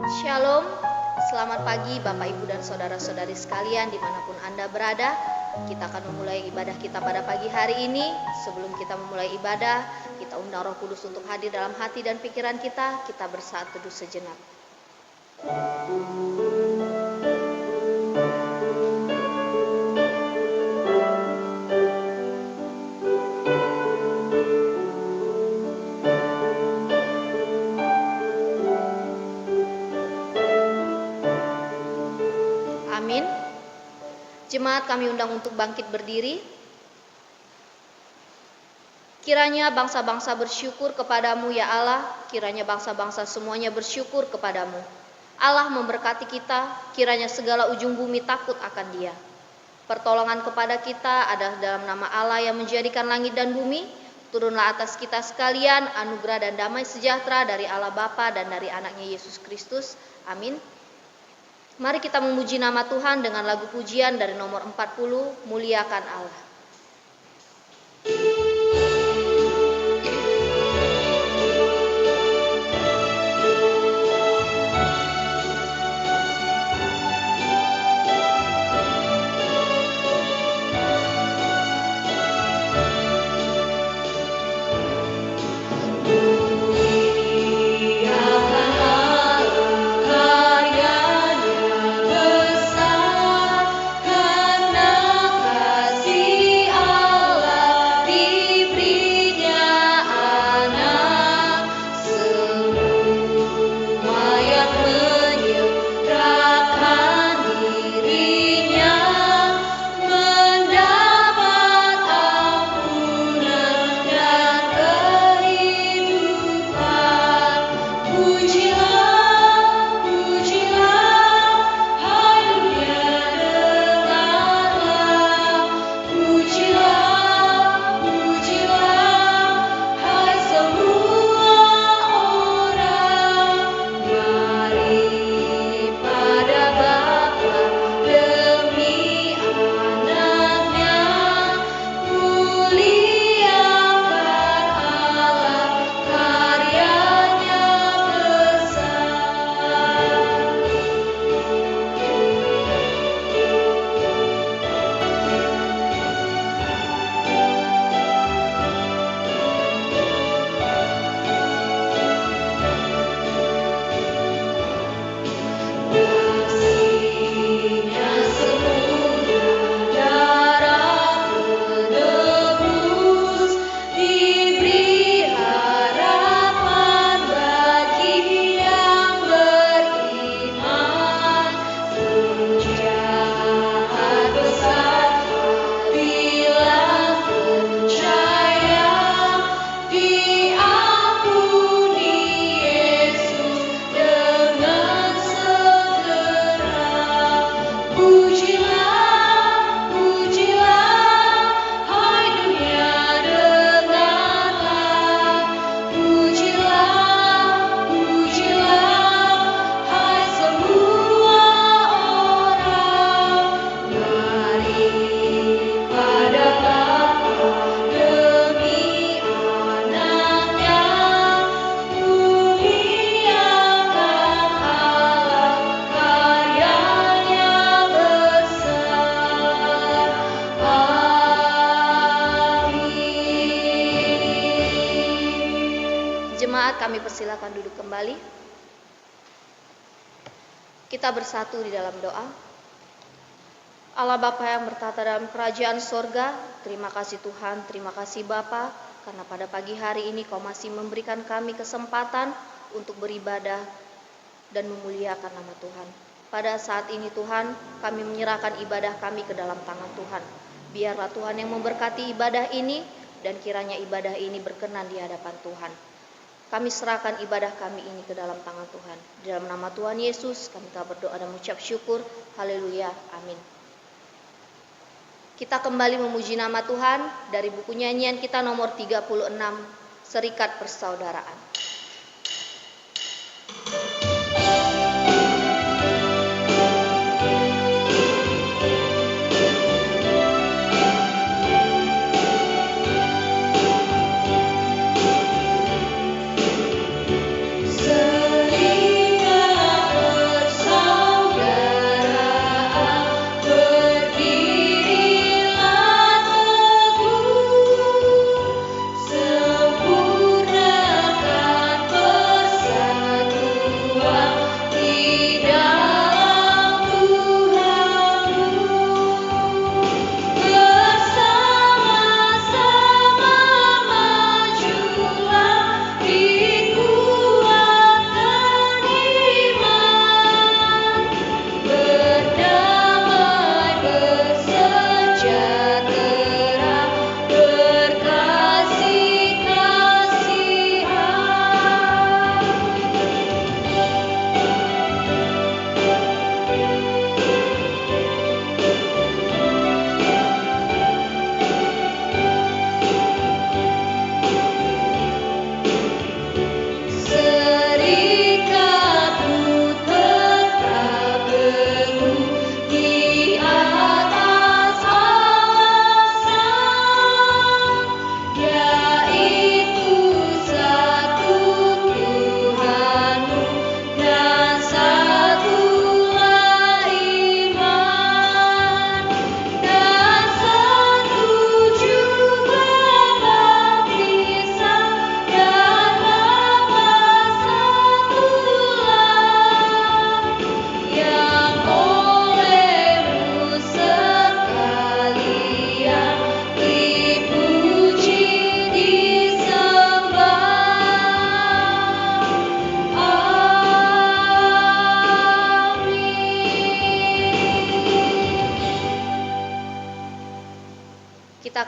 Shalom, selamat pagi Bapak Ibu dan Saudara-saudari sekalian dimanapun Anda berada. Kita akan memulai ibadah kita pada pagi hari ini. Sebelum kita memulai ibadah, kita undang Roh Kudus untuk hadir dalam hati dan pikiran kita. Kita bersaat teduh sejenak. Amin. Jemaat kami undang untuk bangkit berdiri. Kiranya bangsa-bangsa bersyukur kepadamu ya Allah, kiranya bangsa-bangsa semuanya bersyukur kepadamu. Allah memberkati kita, kiranya segala ujung bumi takut akan Dia. Pertolongan kepada kita adalah dalam nama Allah yang menjadikan langit dan bumi. Turunlah atas kita sekalian anugerah dan damai sejahtera dari Allah Bapa dan dari anaknya Yesus Kristus. Amin. Mari kita memuji nama Tuhan dengan lagu pujian dari nomor 40, Muliakan Allah. Kami persilakan duduk kembali. Kita bersatu di dalam doa. Allah Bapa yang bertata dalam kerajaan sorga, terima kasih Tuhan, terima kasih Bapa, karena pada pagi hari ini Kau masih memberikan kami kesempatan untuk beribadah dan memuliakan nama Tuhan. Pada saat ini Tuhan, kami menyerahkan ibadah kami ke dalam tangan Tuhan. Biarlah Tuhan yang memberkati ibadah ini, dan kiranya ibadah ini berkenan di hadapan Tuhan. Kami serahkan ibadah kami ini ke dalam tangan Tuhan. Di dalam nama Tuhan Yesus kami telah berdoa dan mengucap syukur. Haleluya. Amin. Kita kembali memuji nama Tuhan dari buku nyanyian kita nomor 36, Serikat Persaudaraan.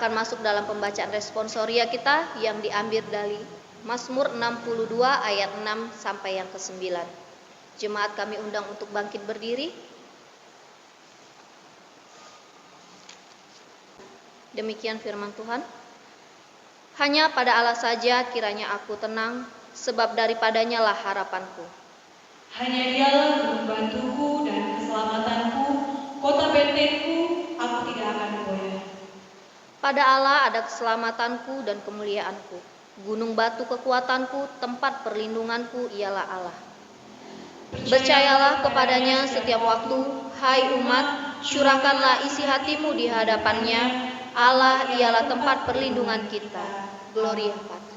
akan masuk dalam pembacaan responsoria kita yang diambil dari Mazmur 62 ayat 6 sampai yang ke-9. Jemaat kami undang untuk bangkit berdiri. Demikian firman Tuhan. Hanya pada Allah saja kiranya aku tenang, sebab daripadanya lah harapanku. Hanya Dialah pembantuku dan keselamatanku, kota bentengku, aku tidak akan goyah. Pada Allah ada keselamatanku dan kemuliaanku. Gunung batu kekuatanku, tempat perlindunganku ialah Allah. Percayalah kepadanya setiap waktu, hai umat, curahkanlah isi hatimu di hadapannya. Allah ialah tempat perlindungan kita. Gloria Patri.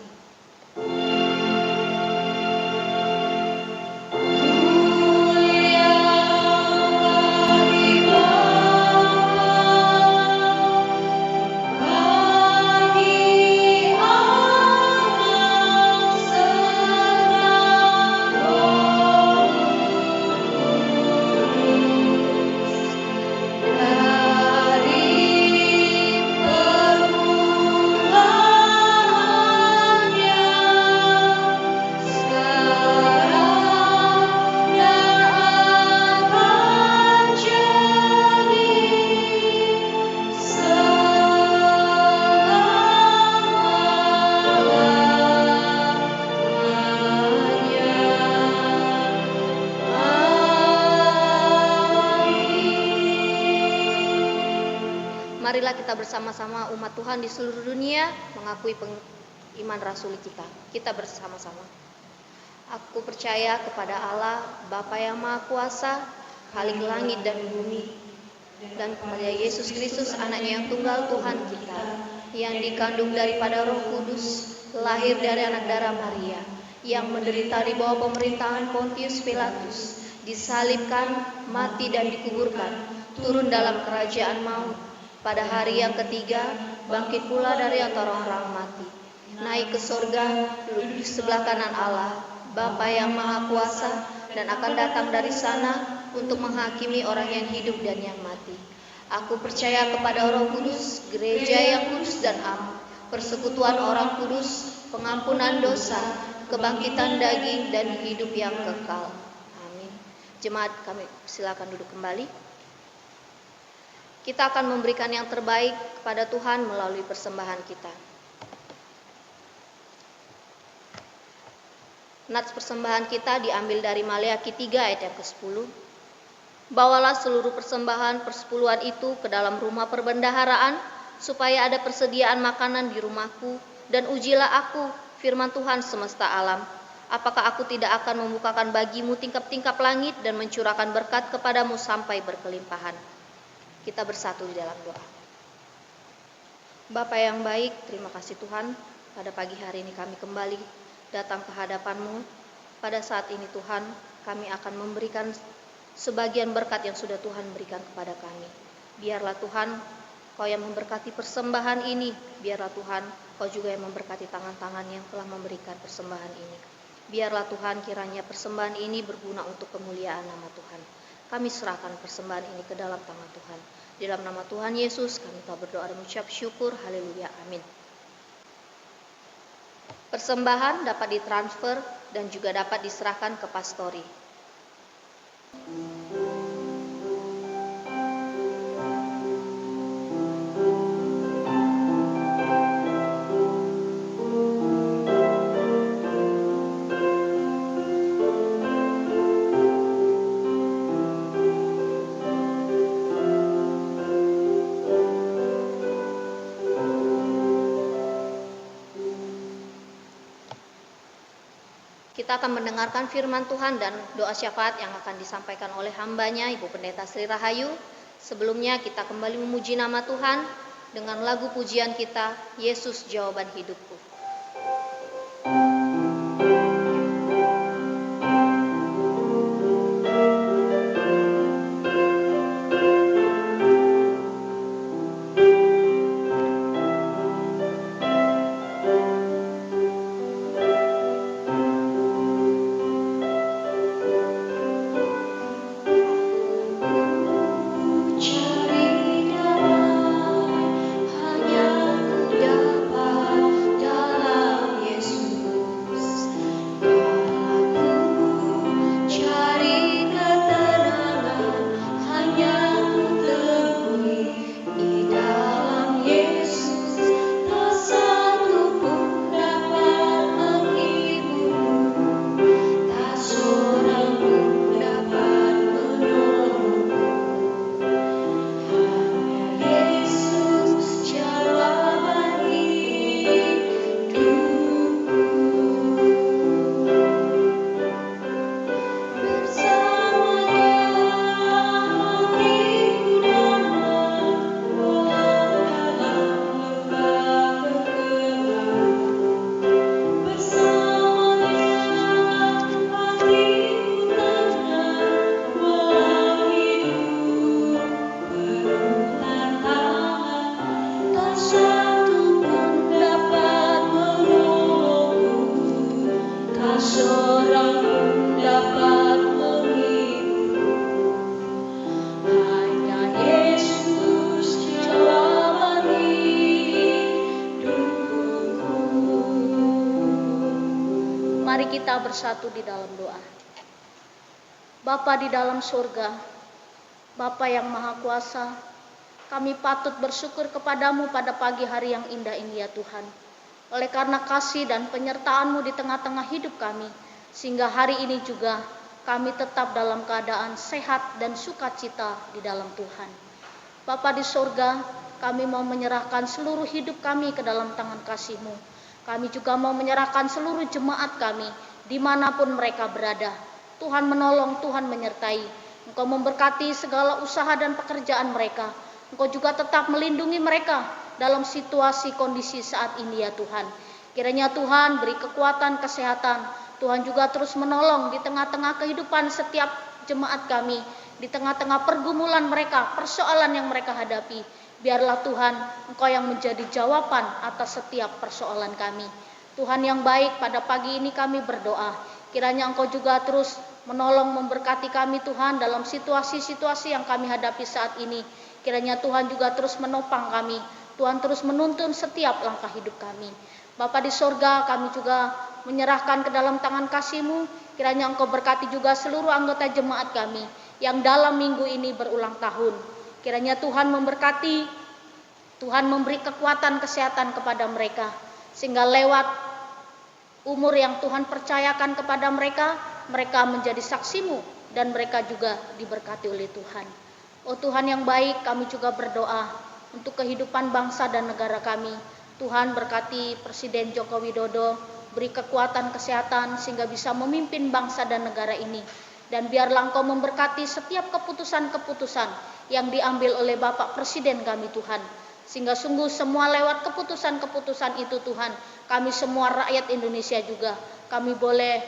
Marilah kita bersama-sama umat Tuhan di seluruh dunia mengakui iman rasuli kita. Kita bersama-sama. Aku percaya kepada Allah, Bapa yang Maha Kuasa, Khalik langit dan bumi, dan kepada Yesus Kristus, anaknya yang tunggal Tuhan kita, yang dikandung daripada Roh Kudus, lahir dari anak darah Maria, yang menderita di bawah pemerintahan Pontius Pilatus, disalibkan, mati dan dikuburkan, turun dalam kerajaan maut. Pada hari yang ketiga, bangkit pula dari antara orang mati, naik ke sorga, duduk di sebelah kanan Allah, Bapa yang Maha Kuasa, dan akan datang dari sana untuk menghakimi orang yang hidup dan yang mati. Aku percaya kepada Roh Kudus, gereja yang kudus dan am, persekutuan orang kudus, pengampunan dosa, kebangkitan daging, dan hidup yang kekal. Amin. Jemaat kami silakan duduk kembali. Kita akan memberikan yang terbaik kepada Tuhan melalui persembahan kita. Nats persembahan kita diambil dari Maleakhi 3 ayat yang ke-10. Bawalah seluruh persembahan persepuluhan itu ke dalam rumah perbendaharaan, supaya ada persediaan makanan di rumahku, dan ujilah aku, firman Tuhan semesta alam. Apakah aku tidak akan membukakan bagimu tingkap-tingkap langit dan mencurahkan berkat kepadamu sampai berkelimpahan. Kita bersatu di dalam doa. Bapa yang baik, terima kasih Tuhan, pada pagi hari ini kami kembali datang ke hadapan-Mu. Pada saat ini Tuhan, kami akan memberikan sebagian berkat yang sudah Tuhan berikan kepada kami. Biarlah Tuhan, Kau yang memberkati persembahan ini. Biarlah Tuhan, Kau juga yang memberkati tangan-tangan yang telah memberikan persembahan ini. Biarlah Tuhan, kiranya persembahan ini berguna untuk kemuliaan nama Tuhan. Kami serahkan persembahan ini ke dalam tangan Tuhan. Di dalam nama Tuhan Yesus, kami telah berdoa dan mengucap syukur. Haleluya. Amin. Persembahan dapat ditransfer dan juga dapat diserahkan ke pastori. Kita akan mendengarkan firman Tuhan dan doa syafaat yang akan disampaikan oleh hambanya Ibu Pendeta Sri Rahayu. Sebelumnya kita kembali memuji nama Tuhan dengan lagu pujian kita, Yesus Jawaban Hidupku. Cari damai hanya seorang pun dapat menghibur. Hanya Yesus jawaban hidupku. Mari kita bersatu di dalam doa. Bapa di dalam surga, Bapa yang Maha Kuasa, kami patut bersyukur kepadamu pada pagi hari yang indah ini ya Tuhan. Oleh karena kasih dan penyertaan-Mu di tengah-tengah hidup kami, sehingga hari ini juga kami tetap dalam keadaan sehat dan sukacita di dalam Tuhan. Bapa di surga, kami mau menyerahkan seluruh hidup kami ke dalam tangan kasih-Mu. Kami juga mau menyerahkan seluruh jemaat kami, dimanapun mereka berada. Tuhan menolong, Tuhan menyertai. Engkau memberkati segala usaha dan pekerjaan mereka. Engkau juga tetap melindungi mereka dalam situasi kondisi saat ini ya Tuhan. Kiranya Tuhan beri kekuatan, kesehatan. Tuhan juga terus menolong di tengah-tengah kehidupan setiap jemaat kami. Di tengah-tengah pergumulan mereka, persoalan yang mereka hadapi. Biarlah Tuhan, Engkau yang menjadi jawaban atas setiap persoalan kami. Tuhan yang baik, pada pagi ini kami berdoa. Kiranya Engkau juga terus menolong memberkati kami Tuhan dalam situasi-situasi yang kami hadapi saat ini. Kiranya Tuhan juga terus menopang kami. Tuhan terus menuntun setiap langkah hidup kami. Bapa di sorga, kami juga menyerahkan ke dalam tangan kasih-Mu. Kiranya Engkau berkati juga seluruh anggota jemaat kami yang dalam minggu ini berulang tahun. Kiranya Tuhan memberkati, Tuhan memberi kekuatan kesehatan kepada mereka. Sehingga lewat umur yang Tuhan percayakan kepada mereka, mereka menjadi saksi-Mu dan mereka juga diberkati oleh Tuhan. Oh Tuhan yang baik, kami juga berdoa untuk kehidupan bangsa dan negara kami. Tuhan berkati Presiden Joko Widodo, beri kekuatan kesehatan sehingga bisa memimpin bangsa dan negara ini. Dan biarlah Engkau memberkati setiap keputusan-keputusan yang diambil oleh Bapak Presiden kami Tuhan. Sehingga sungguh semua lewat keputusan-keputusan itu Tuhan, kami semua rakyat Indonesia juga, kami boleh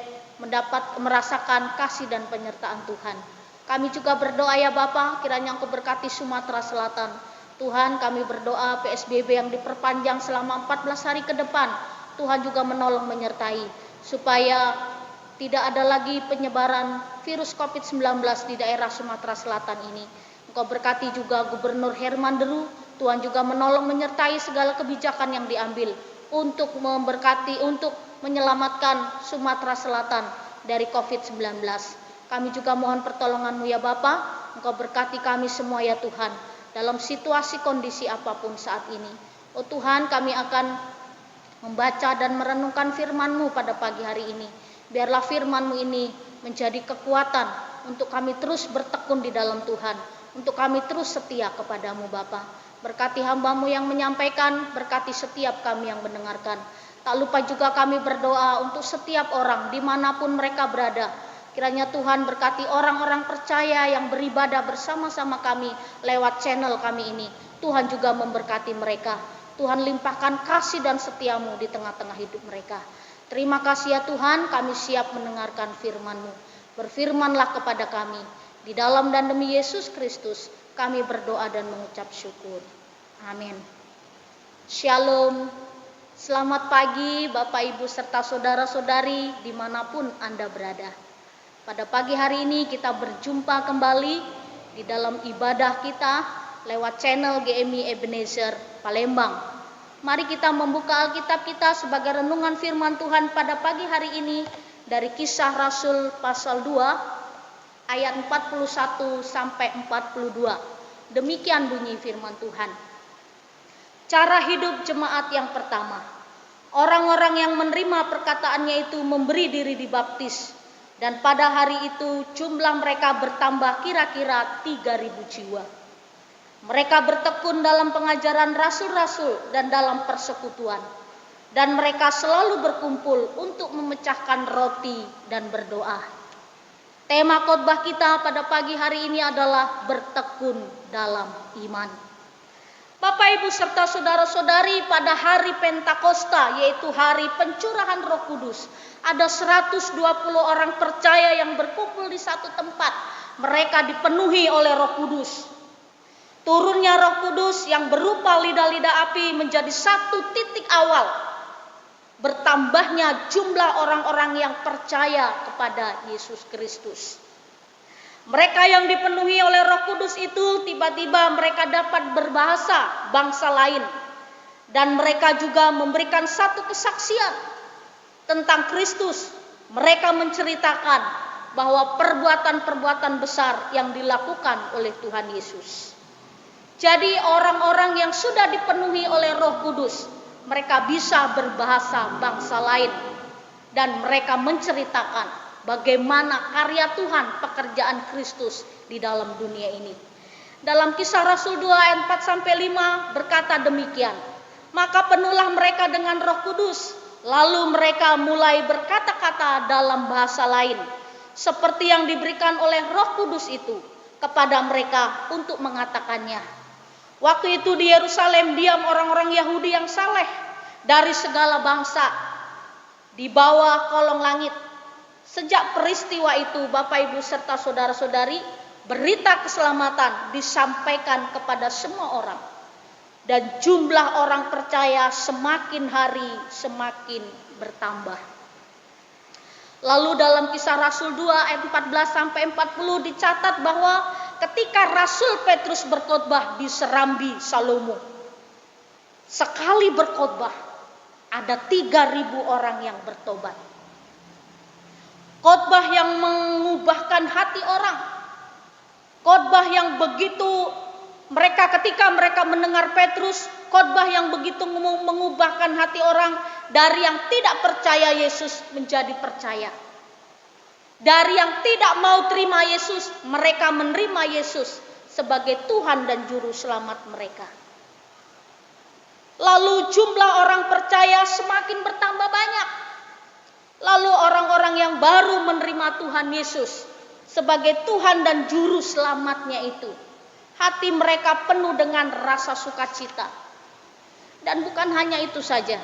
merasakan kasih dan penyertaan Tuhan. Kami juga berdoa ya Bapa, kiranya Engkau berkati Sumatera Selatan. Tuhan, kami berdoa PSBB yang diperpanjang selama 14 hari ke depan, Tuhan juga menolong menyertai, supaya tidak ada lagi penyebaran virus COVID-19 di daerah Sumatera Selatan ini. Engkau berkati juga Gubernur Herman Deru, Tuhan juga menolong menyertai segala kebijakan yang diambil untuk memberkati, untuk menyelamatkan Sumatera Selatan dari COVID-19. Kami juga mohon pertolongan-Mu ya Bapa, Engkau berkati kami semua ya Tuhan, dalam situasi kondisi apapun saat ini. Oh Tuhan, kami akan membaca dan merenungkan firman-Mu pada pagi hari ini. Biarlah firman-Mu ini menjadi kekuatan untuk kami terus bertekun di dalam Tuhan, untuk kami terus setia kepadamu Bapa. Berkati hamba-Mu yang menyampaikan, berkati setiap kami yang mendengarkan. Tak lupa juga kami berdoa untuk setiap orang dimanapun mereka berada. Kiranya Tuhan berkati orang-orang percaya yang beribadah bersama-sama kami lewat channel kami ini. Tuhan juga memberkati mereka. Tuhan limpahkan kasih dan setia-Mu di tengah-tengah hidup mereka. Terima kasih ya Tuhan, kami siap mendengarkan firman-Mu. Berfirmanlah kepada kami. Di dalam dan demi Yesus Kristus, kami berdoa dan mengucap syukur. Amin. Shalom. Selamat pagi Bapak Ibu serta saudara-saudari dimanapun Anda berada. Pada pagi hari ini kita berjumpa kembali di dalam ibadah kita lewat channel GMI Ebenezer Palembang. Mari kita membuka Alkitab kita sebagai renungan firman Tuhan pada pagi hari ini dari Kisah Rasul pasal 2 ayat 41 sampai 42. Demikian bunyi firman Tuhan. Cara hidup jemaat yang pertama. Orang-orang yang menerima perkataannya itu memberi diri dibaptis. Dan pada hari itu jumlah mereka bertambah kira-kira 3.000 jiwa. Mereka bertekun dalam pengajaran rasul-rasul dan dalam persekutuan. Dan mereka selalu berkumpul untuk memecahkan roti dan berdoa. Tema khotbah kita pada pagi hari ini adalah bertekun dalam iman. Bapak Ibu serta saudara-saudari, pada hari Pentakosta yaitu hari pencurahan Roh Kudus, ada 120 orang percaya yang berkumpul di satu tempat. Mereka dipenuhi oleh Roh Kudus. Turunnya Roh Kudus yang berupa lidah-lidah api menjadi satu titik awal bertambahnya jumlah orang-orang yang percaya kepada Yesus Kristus. Mereka yang dipenuhi oleh Roh Kudus itu tiba-tiba mereka dapat berbahasa bangsa lain. Dan mereka juga memberikan satu kesaksian tentang Kristus. Mereka menceritakan bahwa perbuatan-perbuatan besar yang dilakukan oleh Tuhan Yesus. Jadi orang-orang yang sudah dipenuhi oleh Roh Kudus, mereka bisa berbahasa bangsa lain. Dan mereka menceritakan bagaimana karya Tuhan, pekerjaan Kristus di dalam dunia ini. Dalam Kisah Rasul 2 ayat 4-5 berkata demikian. Maka penuhlah mereka dengan Roh Kudus, lalu mereka mulai berkata-kata dalam bahasa lain, seperti yang diberikan oleh Roh Kudus itu kepada mereka untuk mengatakannya. Waktu itu di Yerusalem diam orang-orang Yahudi yang saleh dari segala bangsa di bawah kolong langit. Sejak peristiwa itu, Bapak Ibu serta saudara-saudari, berita keselamatan disampaikan kepada semua orang. Dan jumlah orang percaya semakin hari semakin bertambah. Lalu dalam Kisah Rasul 2 ayat 14-40 dicatat bahwa ketika Rasul Petrus berkhotbah di Serambi Salomo, sekali berkhotbah ada 3.000 orang yang bertobat. Khotbah yang mengubahkan hati orang. Khotbah yang begitu ketika mereka mendengar Petrus, khotbah yang begitu mengubahkan hati orang dari yang tidak percaya Yesus menjadi percaya. Dari yang tidak mau terima Yesus, mereka menerima Yesus sebagai Tuhan dan Juru Selamat mereka. Lalu jumlah orang percaya semakin bertambah banyak. Lalu orang-orang yang baru menerima Tuhan Yesus sebagai Tuhan dan Juru Selamatnya itu, hati mereka penuh dengan rasa sukacita. Dan bukan hanya itu saja.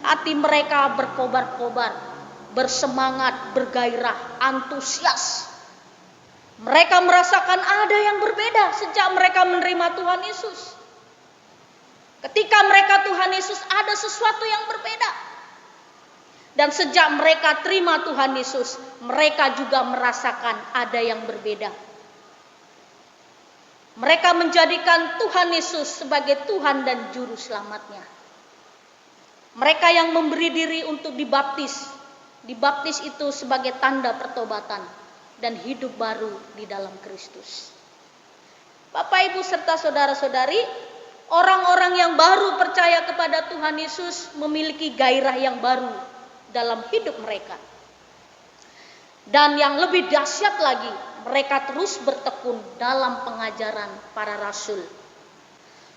Hati mereka berkobar-kobar, bersemangat, bergairah, antusias. Mereka merasakan ada yang berbeda sejak mereka menerima Tuhan Yesus. Ketika mereka Tuhan Yesus ada sesuatu yang berbeda. Dan sejak mereka terima Tuhan Yesus, mereka juga merasakan ada yang berbeda. Mereka menjadikan Tuhan Yesus sebagai Tuhan dan Juru Selamatnya. Mereka yang memberi diri untuk dibaptis. Dibaptis itu sebagai tanda pertobatan dan hidup baru di dalam Kristus. Bapak, Ibu, serta saudara-saudari, orang-orang yang baru percaya kepada Tuhan Yesus memiliki gairah yang baru dalam hidup mereka. Dan yang lebih dahsyat lagi, mereka terus bertekun dalam pengajaran para rasul.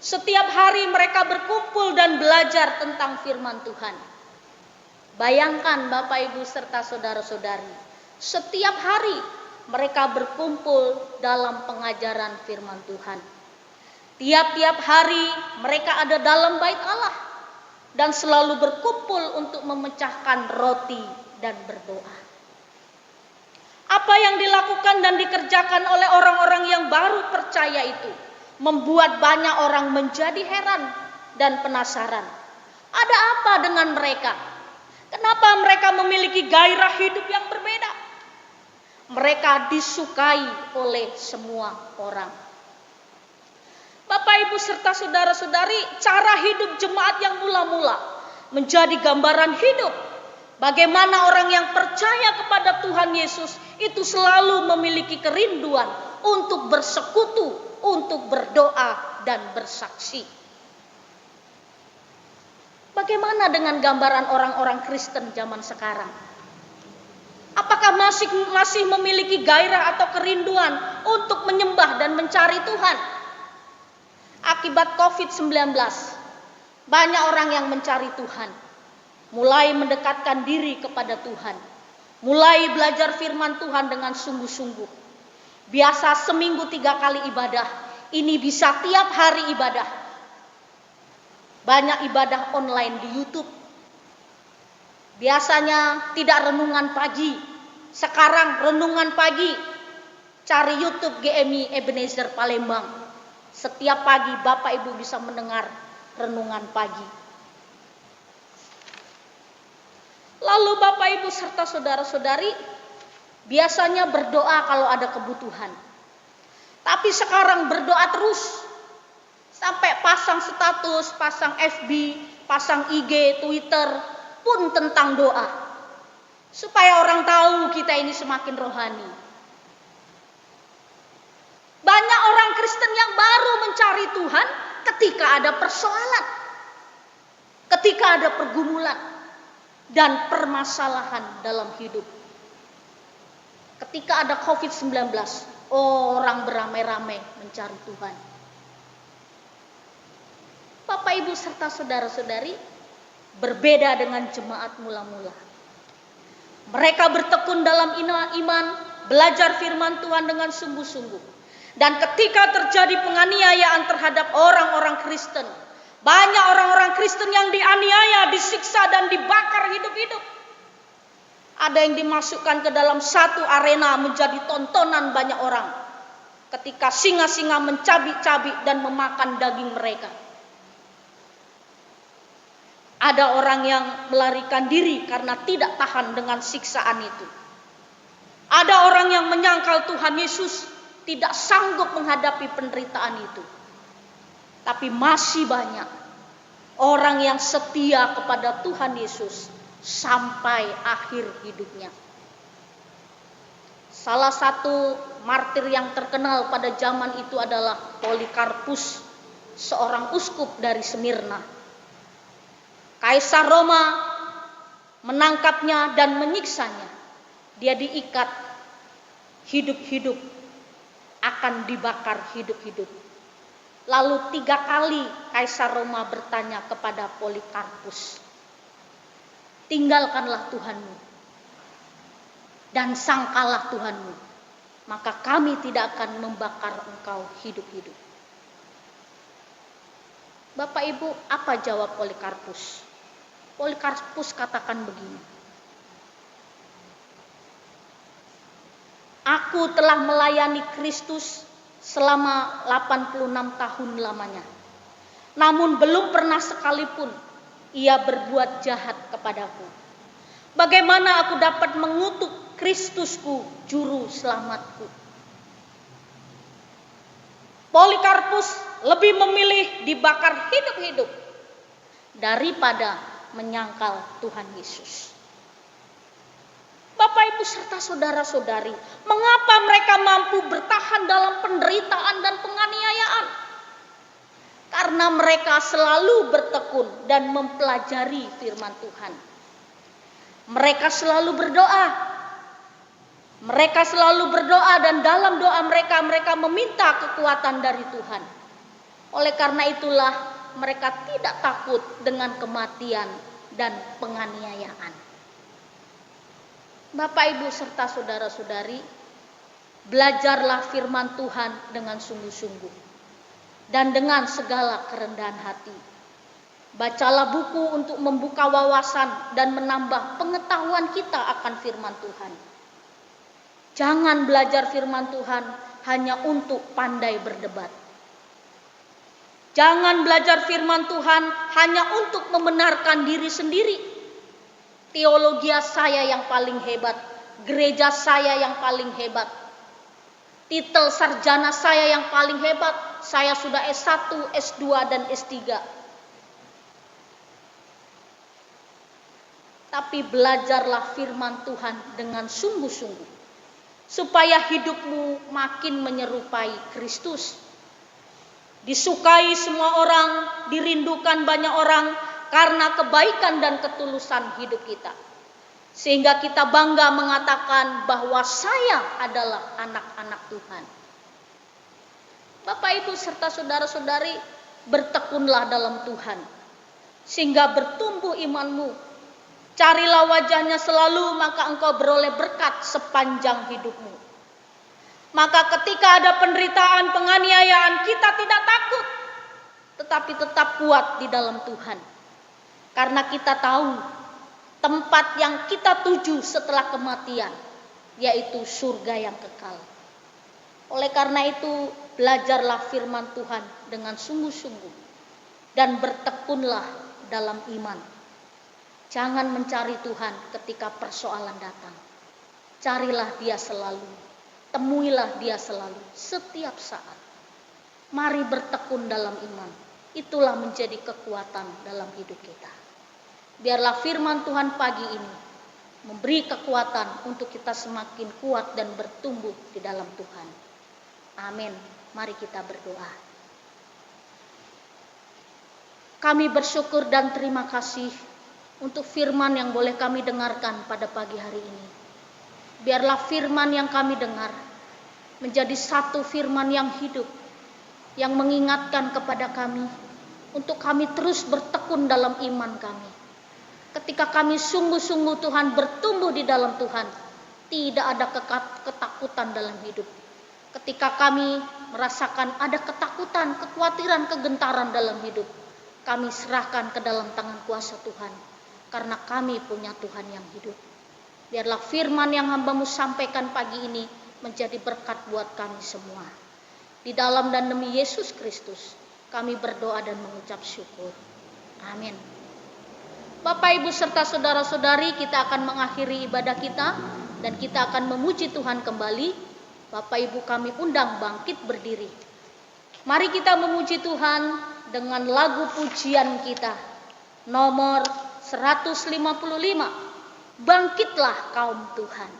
Setiap hari mereka berkumpul dan belajar tentang firman Tuhan. Bayangkan Bapak, Ibu, serta saudara-saudari, setiap hari mereka berkumpul dalam pengajaran firman Tuhan. Tiap-tiap hari mereka ada dalam bait Allah dan selalu berkumpul untuk memecahkan roti dan berdoa. Apa yang dilakukan dan dikerjakan oleh orang-orang yang baru percaya itu membuat banyak orang menjadi heran dan penasaran. Ada apa dengan mereka? Kenapa mereka memiliki gairah hidup yang berbeda? Mereka disukai oleh semua orang. Bapak, Ibu, serta saudara-saudari, cara hidup jemaat yang mula-mula menjadi gambaran hidup. Bagaimana orang yang percaya kepada Tuhan Yesus itu selalu memiliki kerinduan untuk bersekutu, untuk berdoa dan bersaksi. Bagaimana dengan gambaran orang-orang Kristen zaman sekarang? Apakah masih memiliki gairah atau kerinduan untuk menyembah dan mencari Tuhan? Akibat COVID-19, banyak orang yang mencari Tuhan, mulai mendekatkan diri kepada Tuhan, mulai belajar firman Tuhan dengan sungguh-sungguh. Biasa seminggu 3 kali ibadah, ini bisa tiap hari ibadah. Banyak ibadah online di YouTube. Biasanya tidak renungan pagi, sekarang renungan pagi. Cari YouTube GMI Ebenezer Palembang. Setiap pagi Bapak Ibu bisa mendengar renungan pagi. Lalu Bapak Ibu serta saudara-saudari biasanya berdoa kalau ada kebutuhan. Tapi sekarang berdoa terus. Sampai pasang status, pasang FB, pasang IG, Twitter pun tentang doa. Supaya orang tahu kita ini semakin rohani. Banyak orang Kristen yang baru mencari Tuhan ketika ada persoalan. Ketika ada pergumulan dan permasalahan dalam hidup. Ketika ada COVID-19, orang beramai-ramai mencari Tuhan. Bapak Ibu serta saudara-saudari, berbeda dengan jemaat mula-mula. Mereka bertekun dalam iman, belajar firman Tuhan dengan sungguh-sungguh. Dan ketika terjadi penganiayaan terhadap orang-orang Kristen, banyak orang-orang Kristen yang dianiaya, disiksa dan dibakar hidup-hidup. Ada yang dimasukkan ke dalam satu arena menjadi tontonan banyak orang. Ketika singa-singa mencabik-cabik dan memakan daging mereka. Ada orang yang melarikan diri karena tidak tahan dengan siksaan itu. Ada orang yang menyangkal Tuhan Yesus tidak sanggup menghadapi penderitaan itu. Tapi masih banyak orang yang setia kepada Tuhan Yesus sampai akhir hidupnya. Salah satu martir yang terkenal pada zaman itu adalah Polikarpus, seorang uskup dari Smyrna. Kaisar Roma menangkapnya dan menyiksanya. Dia diikat hidup-hidup, akan dibakar hidup-hidup. Lalu 3 kali Kaisar Roma bertanya kepada Polikarpus, tinggalkanlah Tuhanmu dan sangkalah Tuhanmu, maka kami tidak akan membakar engkau hidup-hidup. Bapak Ibu, apa jawab Polikarpus? Polikarpus katakan begini, aku telah melayani Kristus selama 86 tahun lamanya. Namun belum pernah sekalipun ia berbuat jahat kepadaku. Bagaimana aku dapat mengutuk Kristusku, juru selamatku? Polikarpus lebih memilih dibakar hidup-hidup daripada menyangkal Tuhan Yesus. Bapak Ibu serta saudara-saudari, mengapa mereka mampu bertahan dalam penderitaan dan penganiayaan? Karena mereka selalu bertekun dan mempelajari firman Tuhan. Mereka selalu berdoa. Mereka selalu berdoa dan dalam doa mereka meminta kekuatan dari Tuhan. Oleh karena itulah mereka tidak takut dengan kematian dan penganiayaan. Bapak Ibu serta saudara-saudari, belajarlah firman Tuhan dengan sungguh-sungguh dan dengan segala kerendahan hati. Bacalah buku untuk membuka wawasan dan menambah pengetahuan kita akan firman Tuhan. Jangan belajar firman Tuhan hanya untuk pandai berdebat. Jangan belajar firman Tuhan hanya untuk membenarkan diri sendiri. Teologi saya yang paling hebat, gereja saya yang paling hebat, titel sarjana saya yang paling hebat, saya sudah S1, S2 dan S3. Tapi belajarlah firman Tuhan dengan sungguh-sungguh, supaya hidupmu makin menyerupai Kristus. Disukai semua orang, dirindukan banyak orang karena kebaikan dan ketulusan hidup kita. Sehingga kita bangga mengatakan bahwa saya adalah anak-anak Tuhan. Bapak Ibu serta saudara-saudari, bertekunlah dalam Tuhan. Sehingga bertumbuh imanmu. Carilah wajahnya selalu, maka engkau beroleh berkat sepanjang hidupmu. Maka ketika ada penderitaan, penganiayaan, kita tidak takut. Tetapi tetap kuat di dalam Tuhan. Karena kita tahu tempat yang kita tuju setelah kematian, yaitu surga yang kekal. Oleh karena itu, belajarlah firman Tuhan dengan sungguh-sungguh. Dan bertekunlah dalam iman. Jangan mencari Tuhan ketika persoalan datang. Carilah Dia selalu. Temuilah Dia selalu, setiap saat. Mari bertekun dalam iman. Itulah menjadi kekuatan dalam hidup kita. Biarlah firman Tuhan pagi ini memberi kekuatan untuk kita semakin kuat dan bertumbuh di dalam Tuhan. Amin. Mari kita berdoa. Kami bersyukur dan terima kasih untuk firman yang boleh kami dengarkan pada pagi hari ini. Biarlah firman yang kami dengar menjadi satu firman yang hidup, yang mengingatkan kepada kami untuk kami terus bertekun dalam iman kami. Ketika kami sungguh-sungguh Tuhan bertumbuh di dalam Tuhan, tidak ada ketakutan dalam hidup. Ketika kami merasakan ada ketakutan, kekhawatiran, kegentaran dalam hidup, kami serahkan ke dalam tangan kuasa Tuhan. Karena kami punya Tuhan yang hidup. Biarlah firman yang hamba-Mu sampaikan pagi ini menjadi berkat buat kami semua. Di dalam dan demi Yesus Kristus, kami berdoa dan mengucap syukur. Amin. Bapak, Ibu, serta saudara-saudari, kita akan mengakhiri ibadah kita dan kita akan memuji Tuhan kembali. Bapak, Ibu, kami undang bangkit berdiri. Mari kita memuji Tuhan dengan lagu pujian kita. Nomor 155. Bangkitlah kaum Tuhan.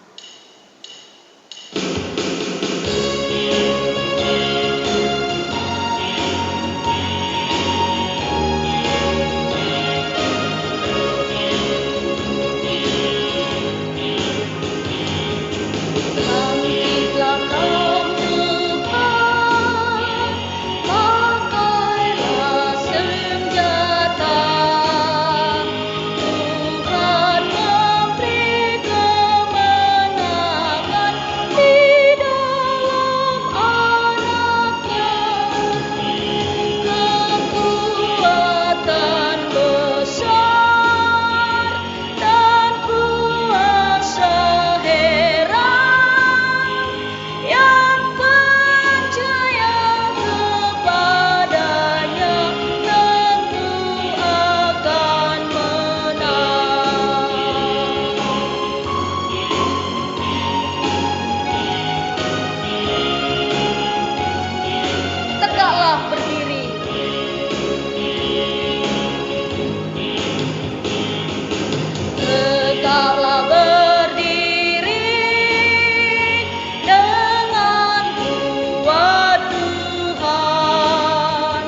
Bangkitlah kaum Tuhan, pakailah senjata. Tuhan memberi kemenangan di dalam anaknya. Kekuatan besar dan kuasa heran yang percaya kepadanya tentu akan menang. Tegaklah berdiri. Tegaklah berdiri dengan kuat Tuhan.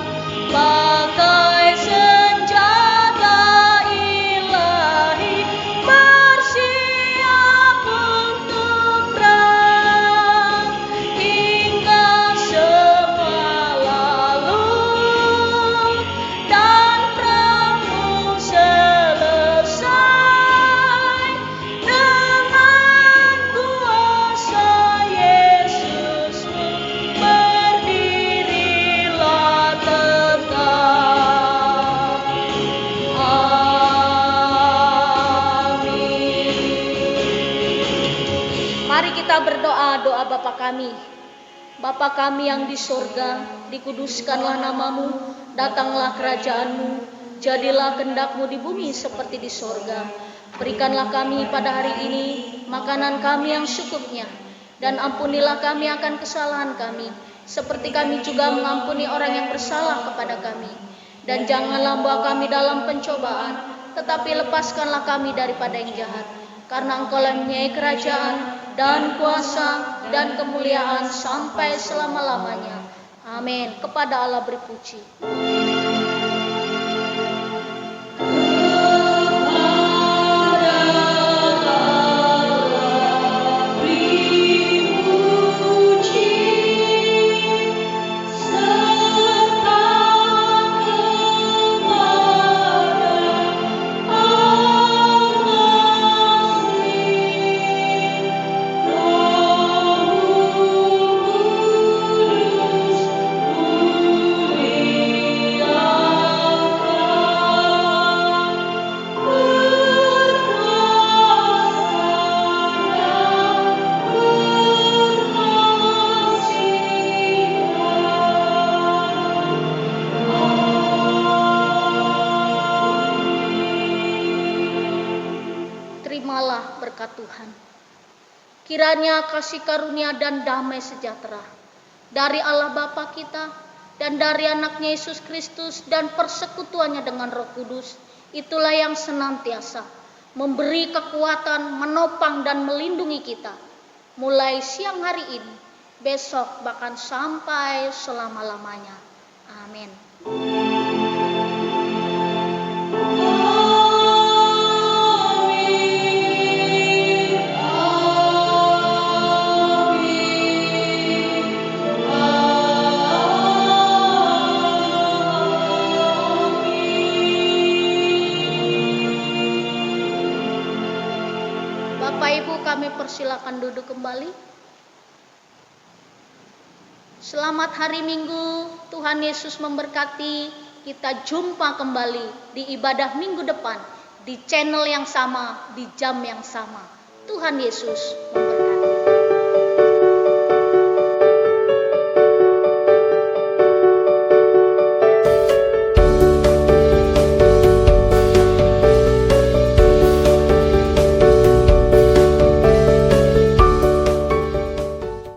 Pakai senjata ilahi, bersiap untuk perang. Hingga semua lalu dan perangmu selesai. Dengan kuasa Yesusmu berdirilah tegak. Amin. Mari kita berdoa doa Bapa kami. Bapa kami yang di sorga, dikuduskanlah namamu, datanglah kerajaan-Mu, jadilah kehendak-Mu di bumi seperti di sorga. Berikanlah kami pada hari ini makanan kami yang secukupnya, dan ampunilah kami akan kesalahan kami, seperti kami juga mengampuni orang yang bersalah kepada kami. Dan janganlah bawa kami dalam pencobaan, tetapi lepaskanlah kami daripada yang jahat. Karena Engkau-lah yang mempunyai kerajaan dan kuasa dan kemuliaan sampai selama-lamanya. Amin. Kepada Allah beri puji. Kiranya kasih karunia dan damai sejahtera dari Allah Bapa kita dan dari anaknya Yesus Kristus dan persekutuannya dengan Roh Kudus, itulah yang senantiasa memberi kekuatan, menopang dan melindungi kita mulai siang hari ini, besok, bahkan sampai selama-lamanya. Amin. Bapak Ibu, kami persilakan duduk kembali. Selamat hari Minggu, Tuhan Yesus memberkati. Kita jumpa kembali di ibadah minggu depan, di channel yang sama, di jam yang sama. Tuhan Yesus memberkati.